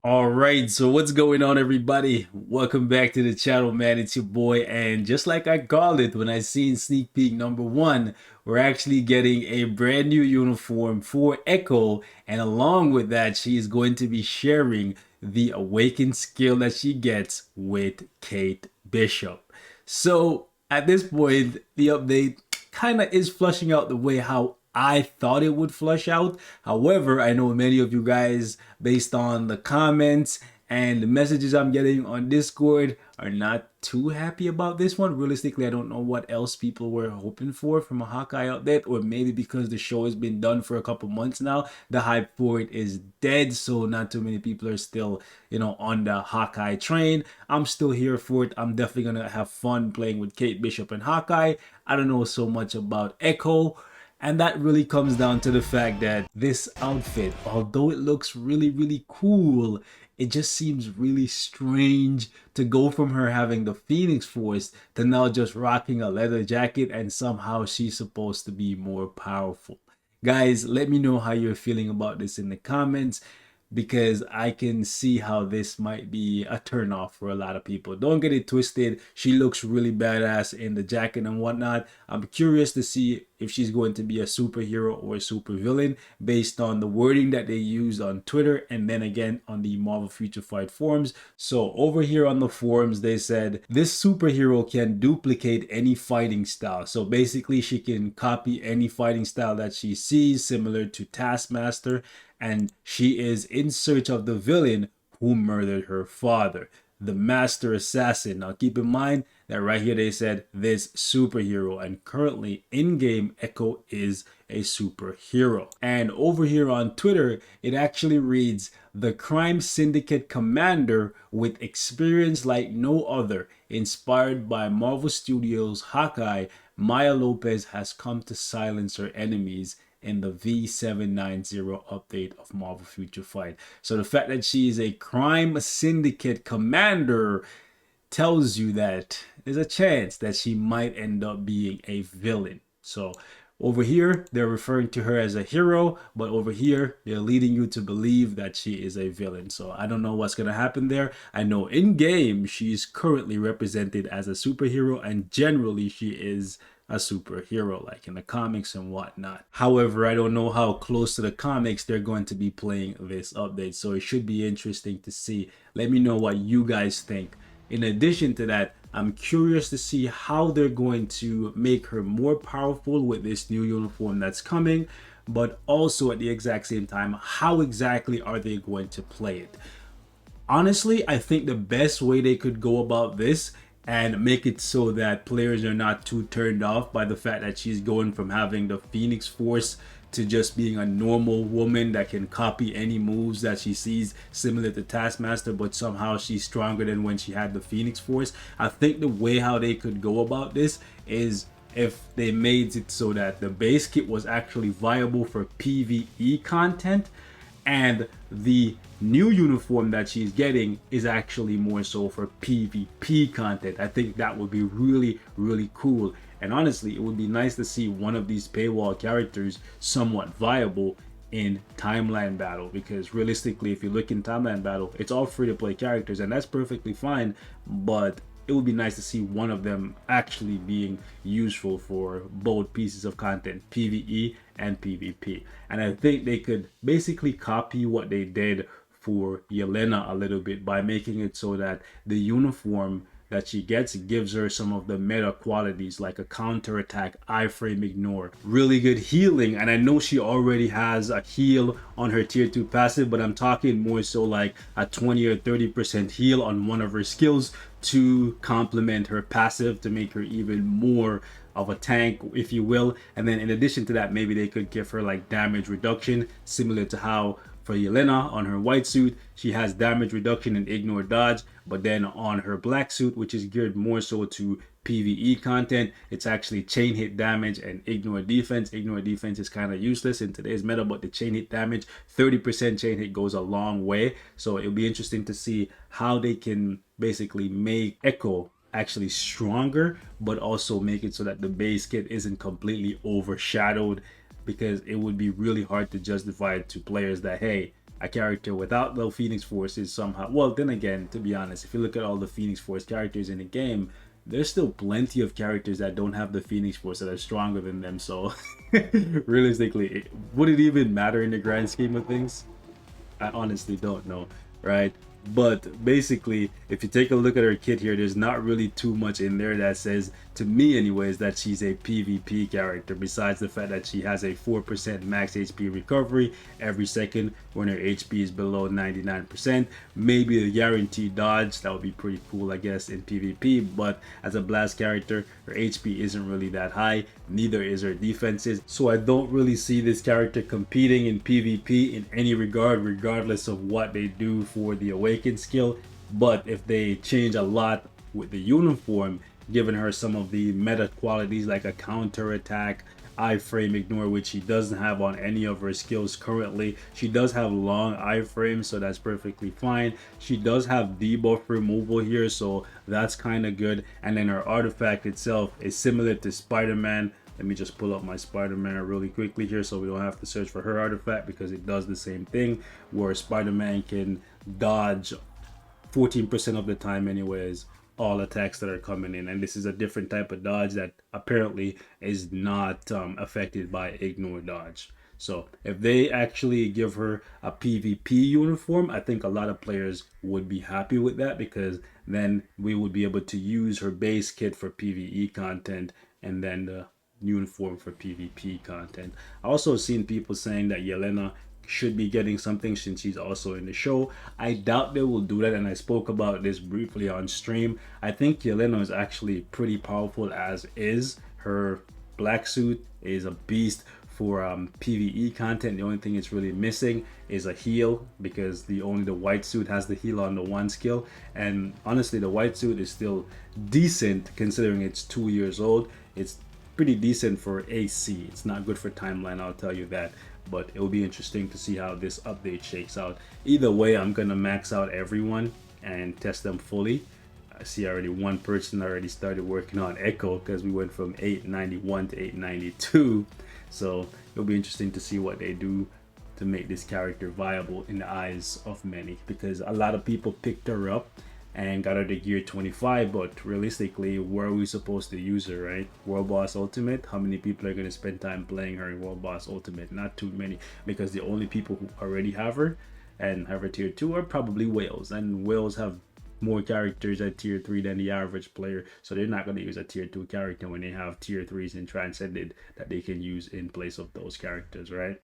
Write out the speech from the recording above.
All right, so what's going on, everybody? Welcome back to the channel, man. It's your boy, and just like I called it when I seen sneak peek number one, we're actually getting a brand new uniform for Echo, and along with that, she is going to be sharing the awakened skill that she gets with Kate Bishop. So at this point, the update kind of is flushing out the way how I thought it would flush out. However, I know many of you guys, based on the comments and the messages I'm getting on Discord, are not too happy about this one. Realistically, I don't know what else people were hoping for from a Hawkeye update, or maybe because the show has been done for a couple months now, the hype for it is dead. So not too many people are still, on the Hawkeye train. I'm still here for it. I'm definitely gonna have fun playing with Kate Bishop and Hawkeye. I don't know so much about Echo. And that really comes down to the fact that this outfit, although it looks really, really cool, it just seems really strange to go from her having the Phoenix Force to now just rocking a leather jacket, and somehow she's supposed to be more powerful. Guys, let me know how you're feeling about this in the comments, because I can see how this might be a turnoff for a lot of people. Don't get it twisted. She looks really badass in the jacket and whatnot. I'm curious to see if she's going to be a superhero or a supervillain based on the wording that they used on Twitter and then again on the Marvel Future Fight forums. So over here on the forums, they said this superhero can duplicate any fighting style. So basically she can copy any fighting style that she sees, similar to Taskmaster, and she is in search of the villain who murdered her father, the master assassin. Now keep in mind that right here they said this superhero, and currently in-game Echo is a superhero. And over here on Twitter, it actually reads, the crime syndicate commander with experience like no other, inspired by Marvel Studios' Hawkeye, Maya Lopez has come to silence her enemies in the V790 update of Marvel Future Fight. So the fact that she is a crime syndicate commander tells you that there's a chance that she might end up being a villain. So over here, they're referring to her as a hero, but over here, they're leading you to believe that she is a villain. So I don't know what's going to happen there. I know in game, she's currently represented as a superhero, and generally she is a superhero, like in the comics and whatnot. However, I don't know how close to the comics they're going to be playing this update, so it should be interesting to see. Let me know what you guys think. In addition to that, I'm curious to see how they're going to make her more powerful with this new uniform that's coming, but also at the exact same time, how exactly are they going to play it? Honestly, I think the best way they could go about this and make it so that players are not too turned off by the fact that she's going from having the Phoenix Force to just being a normal woman that can copy any moves that she sees, similar to Taskmaster, but somehow she's stronger than when she had the Phoenix Force. I think the way how they could go about this is if they made it so that the base kit was actually viable for PvE content, and the new uniform that she's getting is actually more so for PvP content. I think that would be really, really cool. And honestly, it would be nice to see one of these paywall characters somewhat viable in timeline battle, because realistically, if you look in timeline battle, it's all free to play characters, and that's perfectly fine, but it would be nice to see one of them actually being useful for both pieces of content, PvE and PvP. And I think they could basically copy what they did for Yelena a little bit by making it so that the uniform that she gets gives her some of the meta qualities, like a counter attack, iframe ignore, really good healing. And I know she already has a heal on her tier 2 passive, but I'm talking more so like a 20 or 30% heal on one of her skills to complement her passive to make her even more of a tank, if you will. And then in addition to that, maybe they could give her like damage reduction, similar to how for Yelena on her white suit, she has damage reduction and ignore dodge, but then on her black suit, which is geared more so to PvE content, it's actually chain hit damage and ignore defense. Ignore defense is kind of useless in today's meta, but the chain hit damage, 30% chain hit goes a long way. So it'll be interesting to see how they can basically make Echo actually stronger, but also make it so that the base kit isn't completely overshadowed, because it would be really hard to justify it to players that, hey, a character without the Phoenix Force is somehow, well, then again, to be honest, if you look at all the Phoenix Force characters in the game, there's still plenty of characters that don't have the Phoenix Force that are stronger than them. So realistically, would it even matter in the grand scheme of things? I honestly don't know, right? But basically, if you take a look at her kit here, there's not really too much in there that says, to me anyways, that she's a PvP character, besides the fact that she has a 4% max HP recovery every second when her HP is below 99%. Maybe a guaranteed dodge, that would be pretty cool, I guess, in PvP, but as a blast character, her HP isn't really that high, neither is her defenses, so I don't really see this character competing in PvP in any regard, regardless of what they do for the Awaken skill. But if they change a lot with the uniform, giving her some of the meta qualities like a counter attack, iframe ignore, which she doesn't have on any of her skills currently. She does have long iframe, so that's perfectly fine. She does have debuff removal here, so that's kind of good. And then her artifact itself is similar to Spider-Man. Let me just pull up my Spider-Man really quickly here so we don't have to search for her artifact, because it does the same thing where Spider-Man can dodge 14% of the time anyways all attacks that are coming in, and this is a different type of dodge that apparently is not affected by ignore dodge. So if they actually give her a PvP uniform, I think a lot of players would be happy with that, because then we would be able to use her base kit for PvE content and then the uniform for PvP content. I also seen people saying that Yelena should be getting something since she's also in the show. I doubt they will do that, and I spoke about this briefly on stream. I think Yelena is actually pretty powerful as is. Her black suit is a beast for PvE content. The only thing it's really missing is a heal, because the white suit has the heal on the one skill, and honestly the white suit is still decent considering it's 2 years old. It's pretty decent for AC. It's not good for timeline, I'll tell you that, but it will be interesting to see how this update shakes out. Either way, I'm gonna max out everyone and test them fully. I see already one person already started working on Echo, because we went from 891 to 892, so it'll be interesting to see what they do to make this character viable in the eyes of many, because a lot of people picked her up and got her to gear 25, but realistically, where are we supposed to use her, right? World Boss Ultimate? How many people are going to spend time playing her in World Boss Ultimate? Not too many, because the only people who already have her and have her tier 2 are probably whales, and whales have more characters at tier 3 than the average player, so they're not going to use a tier 2 character when they have tier 3s in Transcended that they can use in place of those characters, right?